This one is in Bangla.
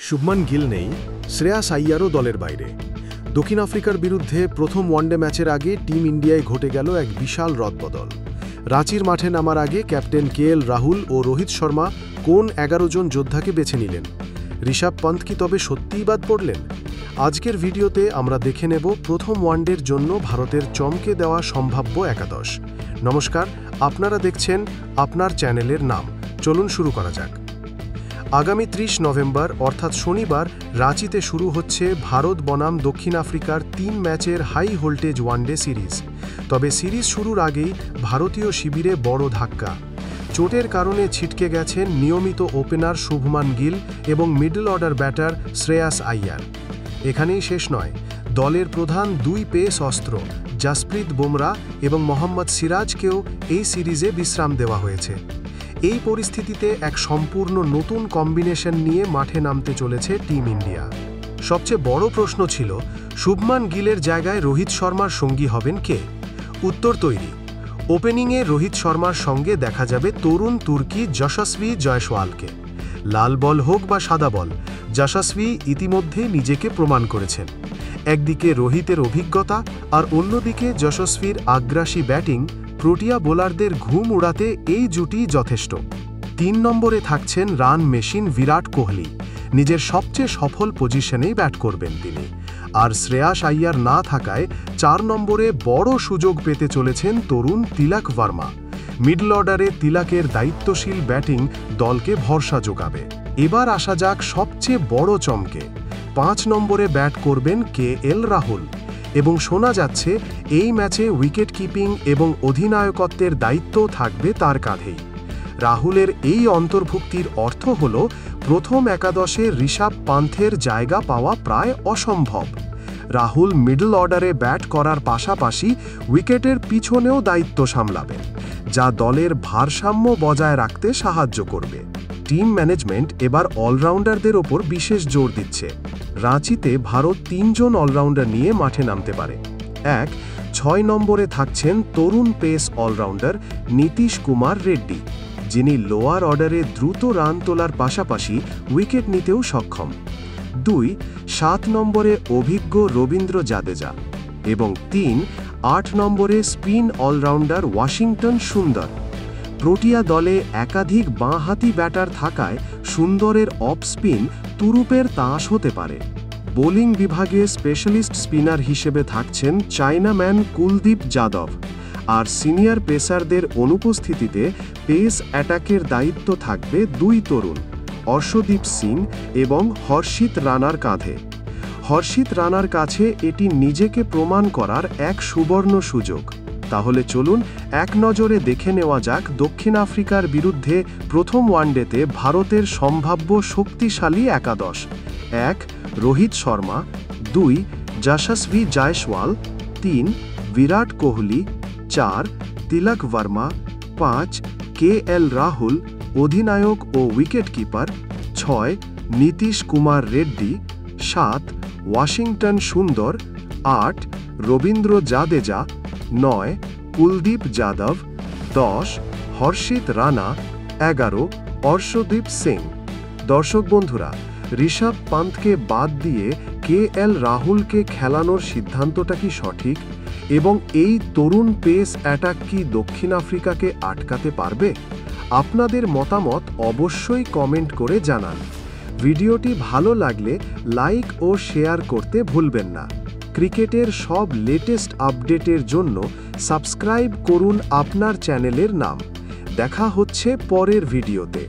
শুভমান গিল নেই, শ্রেয়াস আইয়ারও দলের বাইরে। দক্ষিণ আফ্রিকার বিরুদ্ধে প্রথম ওয়ানডে ম্যাচের আগে টিম ইন্ডিয়ায় ঘটে গেল এক বিশাল রদবদল। রাঁচির মাঠে নামার আগে ক্যাপ্টেন কেএল রাহুল ও রোহিত শর্মা কোন ১১ জন যোদ্ধাকে বেছে নিলেন? ঋষভ পন্ত কি তবে সত্যিই বাদ পড়লেন? আজকের ভিডিওতে আমরা দেখে নেব প্রথম ওয়ানডের জন্য ভারতের চমকে দেওয়া সম্ভাব্য একাদশ। নমস্কার, আপনারা দেখছেন আপনার চ্যানেলের নাম। চলুন শুরু করা যাক। আগামী ৩০ নভেম্বর অর্থাৎ শনিবার রাঁচিতে শুরু হচ্ছে ভারত বনাম দক্ষিণ আফ্রিকার ৩ ম্যাচের হাই ভোল্টেজ ওয়ানডে সিরিজ। তবে সিরিজ শুরুর আগেই ভারতীয় শিবিরে বড় ধাক্কা। চোটের কারণে ছিটকে গেছেন নিয়মিত ওপেনার শুভমান গিল এবং middle order batter Shreyas Iyer. এখানেই শেষ নয়, দলের প্রধান দুই পেস অস্ত্র জাসপ্রীত বুমরা এবং মোহাম্মদ সিরাজকেও এই সিরিজে বিশ্রাম দেওয়া হয়েছে। এই পরিস্থিতিতে এক সম্পূর্ণ নতুন কম্বিনেশন নিয়ে মাঠে নামতে চলেছে টিম ইন্ডিয়া। সবচেয়ে বড় প্রশ্ন ছিল, শুভমান গিলের জায়গায় রোহিত শর্মার সঙ্গী হবেন কে? উত্তর তৈরি। ওপেনিংয়ে রোহিত শর্মার সঙ্গে দেখা যাবে তরুণ তুর্কি যশস্বী জয়সওয়ালকে। লাল বল হোক বা সাদা বল, যশস্বী ইতিমধ্যে নিজেকে প্রমাণ করেছেন। একদিকে রোহিতের অভিজ্ঞতা আর অন্যদিকে যশস্বীর আগ্রাসী ব্যাটিং, প্রোটিয়া বোলারদের ঘুম উড়াতে এই জুটি যথেষ্ট। ৩ নম্বরে থাকছেন রান মেশিন বিরাট কোহলি। নিজের সবচেয়ে সফল পজিশনেই ব্যাট করবেন তিনি। আর শ্রেয়াস আইয়ার না থাকায় ৪ নম্বরে বড় সুযোগ পেতে চলেছেন তরুণ তিলক ভার্মা। মিডল অর্ডারে তিলকের দায়িত্বশীল ব্যাটিং দলকে ভরসা যোগাবে। এবার আসা যাক সবচেয়ে বড় চমকে। ৫ নম্বরে ব্যাট করবেন কেএল রাহুল এবং শোনা যাচ্ছে এই ম্যাচে উইকেট কিপিং এবং অধিনায়কত্বের দায়িত্বও থাকবে তার কাঁধেই। রাহুলের এই অন্তর্ভুক্তির অর্থ হল প্রথম একাদশে ঋষভ পান্থের জায়গা পাওয়া প্রায় অসম্ভব। রাহুল মিডল অর্ডারে ব্যাট করার পাশাপাশি উইকেটের পিছনেও দায়িত্ব সামলাবেন, যা দলের ভারসাম্য বজায় রাখতে সাহায্য করবে। টিম ম্যানেজমেন্ট এবার অলরাউন্ডারদের ওপর বিশেষ জোর দিচ্ছে। রাঁচিতে ভারত ৩ জন অলরাউন্ডার নিয়ে মাঠে নামতে পারে। ৬ নম্বরে থাকছেন তরুণ পেস অলরাউন্ডার নীতিশ কুমার রেড্ডি, যিনি লোয়ার অর্ডারে দ্রুত রান তোলার পাশাপাশি উইকেট নিতেও সক্ষম। ৭ নম্বরে অভিজ্ঞ রবীন্দ্র জাদেজা এবং ৮ নম্বরে স্পিন অলরাউন্ডার ওয়াশিংটন সুন্দর। প্রোটিয়া দলে একাধিক বাঁহাতি ব্যাটার থাকায় সুন্দরের অফ স্পিন তুরুপের তাস হতে পারে। বোলিং বিভাগে স্পেশালিস্ট স্পিনার হিসেবে থাকছেন চায়নাম্যান কুলদীপ যাদব। আর সিনিয়র পেসারদের অনুপস্থিতিতে পেস অ্যাটাকের দায়িত্ব থাকবে ২ তরুণ অর্শদীপ সিং এবং হর্ষিত রানার কাঁধে। হর্ষিত রানার কাছে এটি নিজেকে প্রমাণ করার এক সুবর্ণ সুযোগ। তাহলে চলুন এক নজরে দেখে নেওয়া যাক দক্ষিণ আফ্রিকার বিরুদ্ধে প্রথম ওয়ানডেতে ভারতের সম্ভাব্য শক্তিশালী একাদশ। ১ রোহিত শর্মা, ২ যশস্বী জয়সওয়াল, ৩ বিরাট কোহলি, ৪ তিলক ভার্মা, ৫ কেএল রাহুল অধিনায়ক ও wicket keeper, ৬ Nitish Kumar Reddy, ৭ Washington Sundar, ৮ Rabindra Jadeja, ৯ Kuldeep Yadav, ১০ হর্ষিত রানা, ১১ অর্শদীপ সিং। দর্শক বন্ধুরা, ঋষভ পান্তকে বাদ দিয়ে কেএল রাহুলকে খেলানোর সিদ্ধান্তটা কি সঠিক? এবং এই তরুণ পেস অ্যাটাক কি দক্ষিণ আফ্রিকাকে আটকাতে পারবে? আপনাদের মতামত অবশ্যই কমেন্ট করে জানান। ভিডিওটি ভালো লাগলে লাইক ও শেয়ার করতে ভুলবেন না। ক্রিকেটের সব লেটেস্ট আপডেটের জন্য সাবস্ক্রাইব করুন আপনার চ্যানেলের নাম। দেখা হচ্ছে পরের ভিডিওতে।